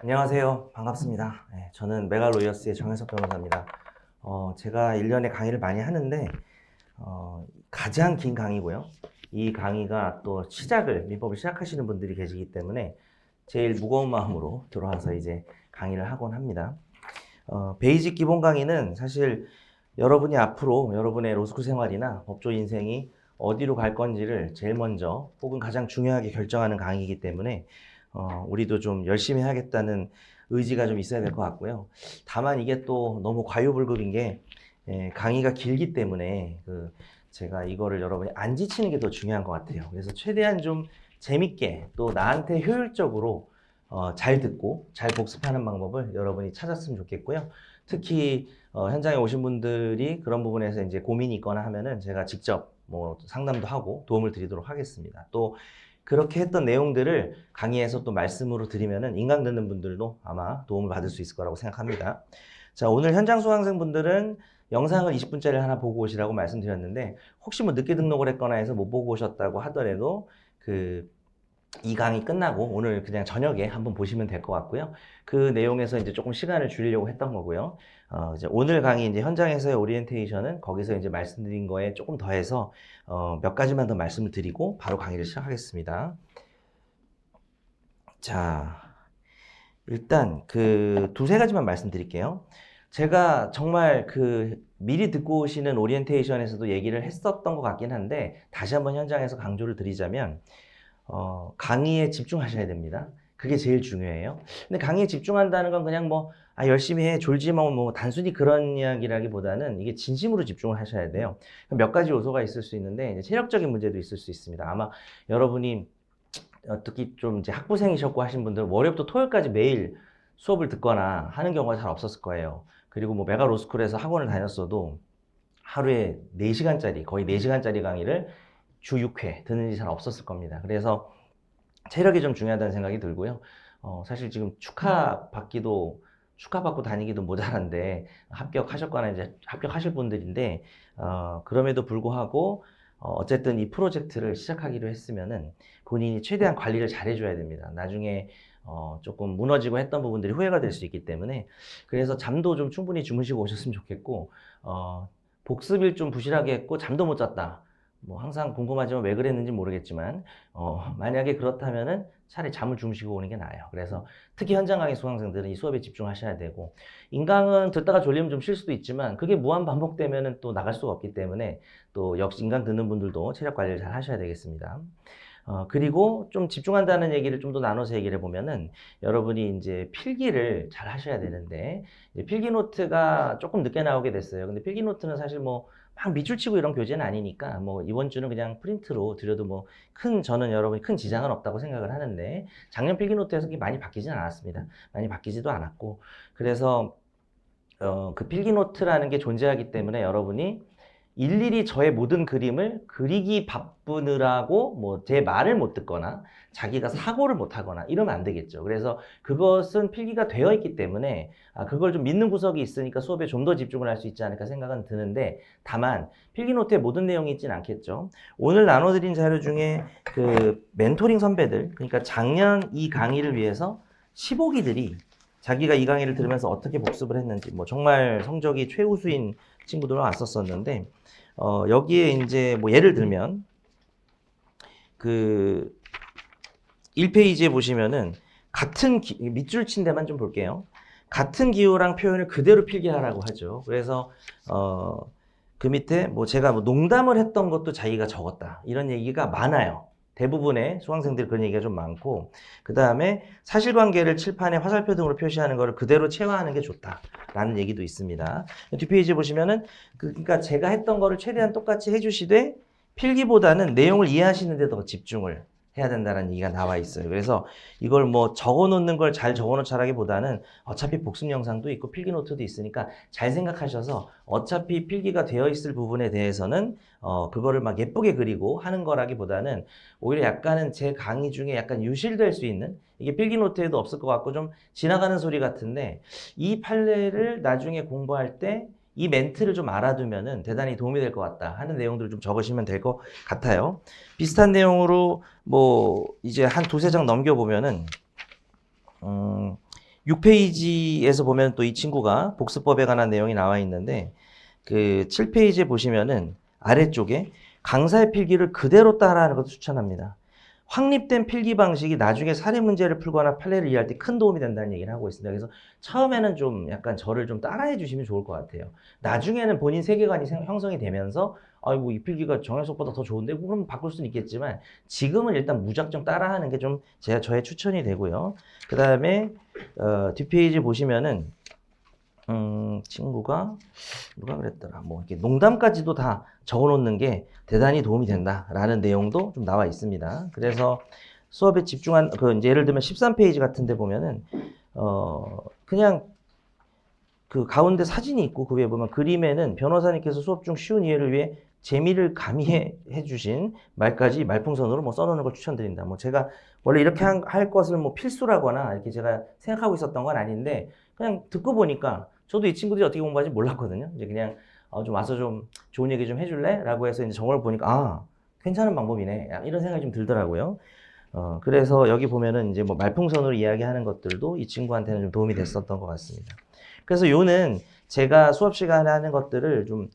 안녕하세요. 반갑습니다. 네, 저는 메갈로이어스의 정현석 변호사입니다. 제가 1년에 강의를 많이 하는데 가장 긴 강의고요. 이 강의가 또 민법을 시작하시는 분들이 계시기 때문에 제일 무거운 마음으로 들어와서 이제 강의를 하곤 합니다. 베이직 기본 강의는 사실 여러분이 앞으로 여러분의 로스쿨 생활이나 법조 인생이 어디로 갈 건지를 제일 먼저 혹은 가장 중요하게 결정하는 강의이기 때문에 우리도 좀 열심히 해야겠다는 의지가 좀 있어야 될 것 같고요. 다만 이게 또 너무 과유불급인 게 강의가 길기 때문에 제가 이거를 여러분이 안 지치는 게 더 중요한 것 같아요. 그래서 최대한 좀 재밌게 또 나한테 효율적으로 잘 듣고 잘 복습하는 방법을 여러분이 찾았으면 좋겠고요. 특히 현장에 오신 분들이 그런 부분에서 이제 고민이 있거나 하면은 제가 직접 뭐 상담도 하고 도움을 드리도록 하겠습니다. 또 그렇게 했던 내용들을 강의에서 또 말씀으로 드리면은 인강 듣는 분들도 아마 도움을 받을 수 있을 거라고 생각합니다. 자, 오늘 현장 수강생분들은 영상을 20분짜리 하나 보고 오시라고 말씀드렸는데 혹시 뭐 늦게 등록을 했거나 해서 못 보고 오셨다고 하더라도 이 강의 끝나고 오늘 그냥 저녁에 한번 보시면 될 것 같고요. 그 내용에서 이제 조금 시간을 줄이려고 했던 거고요. 이제 오늘 강의 이제 현장에서의 오리엔테이션은 거기서 이제 말씀드린 거에 조금 더해서 몇 가지만 더 말씀을 드리고 바로 강의를 시작하겠습니다. 자, 일단 두세 가지만 말씀드릴게요. 제가 정말 미리 듣고 오시는 오리엔테이션에서도 얘기를 했었던 것 같긴 한데 다시 한번 현장에서 강조를 드리자면 강의에 집중하셔야 됩니다. 그게 제일 중요해요. 근데 강의에 집중한다는 건 그냥 열심히 해, 졸지 마, 단순히 그런 이야기라기보다는 이게 진심으로 집중을 하셔야 돼요. 몇 가지 요소가 있을 수 있는데, 이제 체력적인 문제도 있을 수 있습니다. 아마 여러분이 특히 좀 이제 학부생이셨고 하신 분들은 월요일부터 토요일까지 매일 수업을 듣거나 하는 경우가 잘 없었을 거예요. 그리고 메가 로스쿨에서 학원을 다녔어도 하루에 4시간짜리, 거의 4시간짜리 강의를 주 6회 듣는 일이 잘 없었을 겁니다. 그래서 체력이 좀 중요하다는 생각이 들고요. 사실 지금 축하받고 다니기도 모자란데 합격하셨거나 이제 합격하실 분들인데 그럼에도 불구하고 어쨌든 이 프로젝트를 시작하기로 했으면은 본인이 최대한 관리를 잘 해줘야 됩니다. 나중에 조금 무너지고 했던 부분들이 후회가 될 수 있기 때문에 그래서 잠도 좀 충분히 주무시고 오셨으면 좋겠고 복습일 좀 부실하게 했고 잠도 못 잤다. 뭐 항상 궁금하지만 왜 그랬는지 모르겠지만 만약에 그렇다면은 차라리 잠을 주무시고 오는 게 나아요. 그래서 특히 현장 강의 수강생들은 이 수업에 집중하셔야 되고 인강은 듣다가 졸리면 좀 쉴 수도 있지만 그게 무한 반복되면은 또 나갈 수가 없기 때문에 또 역시 인강 듣는 분들도 체력 관리를 잘 하셔야 되겠습니다. 그리고 좀 집중한다는 얘기를 좀 더 나눠서 얘기를 해보면은 여러분이 이제 필기를 잘 하셔야 되는데 필기 노트가 조금 늦게 나오게 됐어요. 근데 필기 노트는 사실 막 밑줄 치고 이런 교재는 아니니까 이번 주는 그냥 프린트로 드려도 저는 여러분이 큰 지장은 없다고 생각을 하는데 작년 필기 노트에서 그게 많이 바뀌진 않았습니다. 많이 바뀌지도 않았고 그래서 그 필기 노트라는 게 존재하기 때문에 여러분이 일일이 저의 모든 그림을 그리기 바쁘느라고 제 말을 못 듣거나 자기가 사고를 못 하거나 이러면 안 되겠죠. 그래서 그것은 필기가 되어 있기 때문에 그걸 좀 믿는 구석이 있으니까 수업에 좀 더 집중을 할 수 있지 않을까 생각은 드는데 다만 필기 노트에 모든 내용이 있진 않겠죠. 오늘 나눠드린 자료 중에 멘토링 선배들, 그러니까 작년 이 강의를 위해서 15기들이 자기가 이 강의를 들으면서 어떻게 복습을 했는지 정말 성적이 최우수인 친구들은 왔었었는데 여기에 이제 예를 들면 1페이지에 보시면은 밑줄 친 데만 좀 볼게요. 같은 기호랑 표현을 그대로 필기하라고 하죠. 그래서 그 밑에 제가 농담을 했던 것도 자기가 적었다. 이런 얘기가 많아요. 대부분의 수강생들이 그런 얘기가 좀 많고 그 다음에 사실관계를 칠판에 화살표 등으로 표시하는 것을 그대로 체화하는 게 좋다라는 얘기도 있습니다. 뒷페이지에 보시면은 그러니까 제가 했던 거를 최대한 똑같이 해주시되 필기보다는 내용을 이해하시는 데 더 집중을 해야 된다는 얘기가 나와 있어요. 그래서 이걸 적어 놓는 걸 잘 적어 놓자라기보다는 어차피 복습 영상도 있고 필기 노트도 있으니까 잘 생각하셔서 어차피 필기가 되어 있을 부분에 대해서는 그거를 막 예쁘게 그리고 하는 거라기보다는 오히려 약간은 제 강의 중에 약간 유실될 수 있는 이게 필기 노트에도 없을 것 같고 좀 지나가는 소리 같은데 이 판례를 나중에 공부할 때 이 멘트를 좀 알아두면은 대단히 도움이 될 것 같다 하는 내용들을 좀 적으시면 될 것 같아요. 비슷한 내용으로 이제 한 두세 장 넘겨보면은 6페이지에서 보면 또 이 친구가 복습법에 관한 내용이 나와 있는데 그 7페이지에 보시면은 아래쪽에 강사의 필기를 그대로 따라하는 것을 추천합니다. 확립된 필기 방식이 나중에 사례 문제를 풀거나 판례를 이해할 때 큰 도움이 된다는 얘기를 하고 있습니다. 그래서 처음에는 좀 약간 저를 좀 따라해 주시면 좋을 것 같아요. 나중에는 본인 세계관이 형성이 되면서 아이고 이 필기가 정해석보다 더 좋은데 그럼 바꿀 수는 있겠지만 지금은 일단 무작정 따라하는 게 좀 저의 추천이 되고요. 그 다음에 뒷페이지 보시면은 친구가 누가 그랬더라. 뭐 이렇게 농담까지도 다 적어놓는 게 대단히 도움이 된다라는 내용도 좀 나와 있습니다. 그래서 수업에 집중한 이제 예를 들면 13페이지 같은데 보면은 그냥 그 가운데 사진이 있고 그 위에 보면 그림에는 변호사님께서 수업 중 쉬운 이해를 위해 재미를 가미해 주신 말까지 말풍선으로 뭐 써놓는 걸 추천드린다. 뭐 제가 원래 이렇게 할 것을 뭐 필수라거나 이렇게 제가 생각하고 있었던 건 아닌데 그냥 듣고 보니까 저도 이 친구들이 어떻게 공부하는지 몰랐거든요. 이제 그냥 좀 와서 좀 좋은 얘기 좀 해줄래? 라고 해서 이제 정보를 보니까 괜찮은 방법이네. 이런 생각이 좀 들더라고요. 그래서 여기 보면은 이제 뭐 말풍선으로 이야기하는 것들도 이 친구한테는 좀 도움이 됐었던 것 같습니다. 그래서 요는 제가 수업 시간에 하는 것들을 좀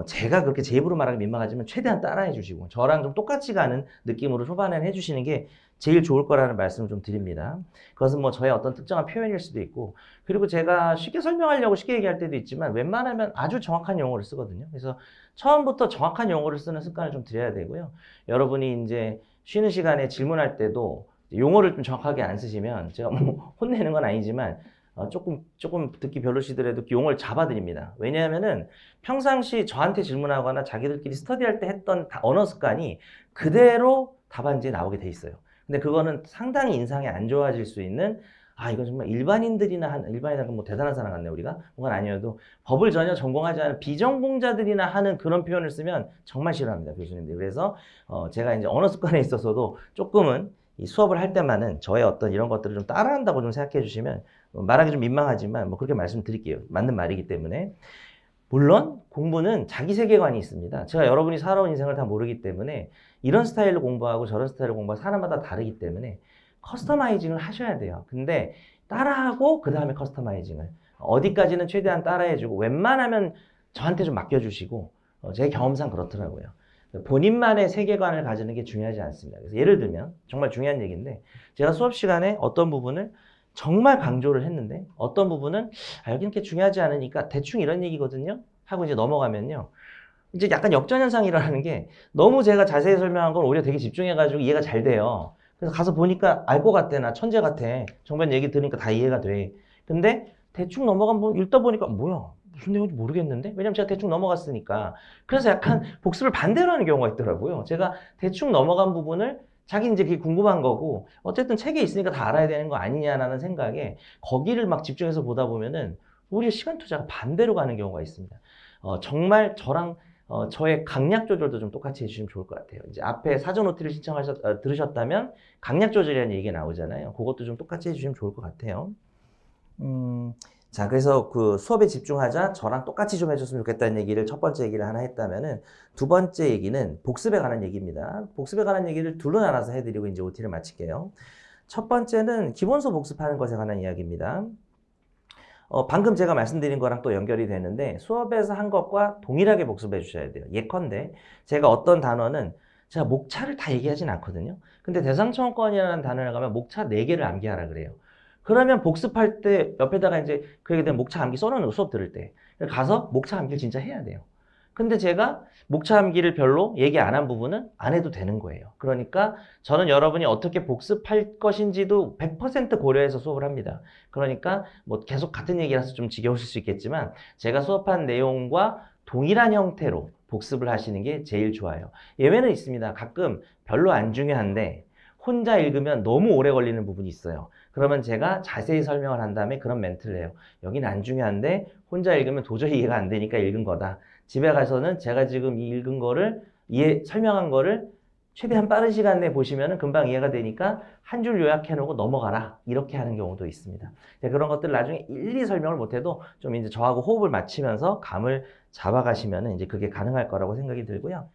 제가 그렇게 제 입으로 말하기 민망하지만 최대한 따라해 주시고 저랑 좀 똑같이 가는 느낌으로 초반에는 해주시는 게 제일 좋을 거라는 말씀을 좀 드립니다. 그것은 뭐 저의 어떤 특정한 표현일 수도 있고 그리고 제가 쉽게 설명하려고 쉽게 얘기할 때도 있지만 웬만하면 아주 정확한 용어를 쓰거든요. 그래서 처음부터 정확한 용어를 쓰는 습관을 좀 들여야 되고요. 여러분이 이제 쉬는 시간에 질문할 때도 용어를 좀 정확하게 안 쓰시면 제가 뭐 혼내는 건 아니지만 조금 듣기 별로시더라도 용어를 잡아드립니다. 왜냐하면은 평상시 저한테 질문하거나 자기들끼리 스터디할 때 했던 언어 습관이 그대로 답안지에 나오게 돼 있어요. 근데 그거는 상당히 인상이 안 좋아질 수 있는 이거 정말 일반인이라는 건 뭐 대단한 사람 같네 우리가 그건 아니어도 법을 전혀 전공하지 않은 비전공자들이나 하는 그런 표현을 쓰면 정말 싫어합니다 교수님들. 그래서 제가 이제 언어 습관에 있어서도 조금은 이 수업을 할 때만은 저의 어떤 이런 것들을 좀 따라한다고 좀 생각해 주시면 말하기 좀 민망하지만 뭐 그렇게 말씀드릴게요. 맞는 말이기 때문에. 물론 공부는 자기 세계관이 있습니다. 제가 여러분이 살아온 인생을 다 모르기 때문에 이런 스타일로 공부하고 저런 스타일로 공부하고 사람마다 다르기 때문에 커스터마이징을 하셔야 돼요. 근데 따라하고 그 다음에 커스터마이징을 어디까지는 최대한 따라해주고 웬만하면 저한테 좀 맡겨주시고 제 경험상 그렇더라고요. 본인만의 세계관을 가지는 게 중요하지 않습니다. 그래서 예를 들면 정말 중요한 얘기인데 제가 수업 시간에 어떤 부분을 정말 강조를 했는데 어떤 부분은 여기 이렇게 중요하지 않으니까 대충 이런 얘기거든요 하고 이제 넘어가면요 이제 약간 역전현상이 일어나는 게 너무 제가 자세히 설명한 걸 오히려 되게 집중해가지고 이해가 잘 돼요. 그래서 가서 보니까 알 것 같아. 나 천재 같아. 정변 얘기 들으니까 다 이해가 돼. 근데 대충 읽다 보니까 뭐야 무슨 내용인지 모르겠는데? 왜냐면 제가 대충 넘어갔으니까. 그래서 약간 복습을 반대로 하는 경우가 있더라고요. 제가 대충 넘어간 부분을 자기 이제 그게 궁금한 거고 어쨌든 책에 있으니까 다 알아야 되는 거 아니냐라는 생각에 거기를 막 집중해서 보다 보면은 오히려 시간 투자가 반대로 가는 경우가 있습니다. 정말 저랑 저의 강약 조절도 좀 똑같이 해주시면 좋을 것 같아요. 이제 앞에 사전 OT를 들으셨다면 강약 조절이라는 얘기가 나오잖아요. 그것도 좀 똑같이 해주시면 좋을 것 같아요. 자, 그래서 그 수업에 집중하자 저랑 똑같이 좀 해줬으면 좋겠다는 얘기를 첫 번째 얘기를 하나 했다면은 두 번째 얘기는 복습에 관한 얘기입니다. 복습에 관한 얘기를 둘로 나눠서 해드리고 이제 OT를 마칠게요. 첫 번째는 기본서 복습하는 것에 관한 이야기입니다. 방금 제가 말씀드린 거랑 또 연결이 되는데 수업에서 한 것과 동일하게 복습해 주셔야 돼요. 예컨대 제가 어떤 단어는 제가 목차를 다 얘기하진 않거든요. 근데 대상청원권이라는 단어를 가면 목차 4개를 암기하라 그래요. 그러면 복습할 때 옆에다가 이제 그에 대한 목차 암기 써놓는 거 수업 들을 때 가서 목차 암기를 진짜 해야 돼요. 근데 제가 목차 암기를 별로 얘기 안 한 부분은 안 해도 되는 거예요. 그러니까 저는 여러분이 어떻게 복습할 것인지도 100% 고려해서 수업을 합니다. 그러니까 뭐 계속 같은 얘기라서 좀 지겨우실 수 있겠지만 제가 수업한 내용과 동일한 형태로 복습을 하시는 게 제일 좋아요. 예외는 있습니다. 가끔 별로 안 중요한데 혼자 읽으면 너무 오래 걸리는 부분이 있어요. 그러면 제가 자세히 설명을 한 다음에 그런 멘트를 해요. 여기는 안 중요한데 혼자 읽으면 도저히 이해가 안 되니까 읽은 거다. 집에 가서는 제가 지금 이 읽은 거를 설명한 거를 최대한 빠른 시간 내에 보시면 금방 이해가 되니까 한 줄 요약해 놓고 넘어가라. 이렇게 하는 경우도 있습니다. 그런 것들 나중에 일일이 설명을 못해도 좀 이제 저하고 호흡을 맞추면서 감을 잡아가시면 이제 그게 가능할 거라고 생각이 들고요.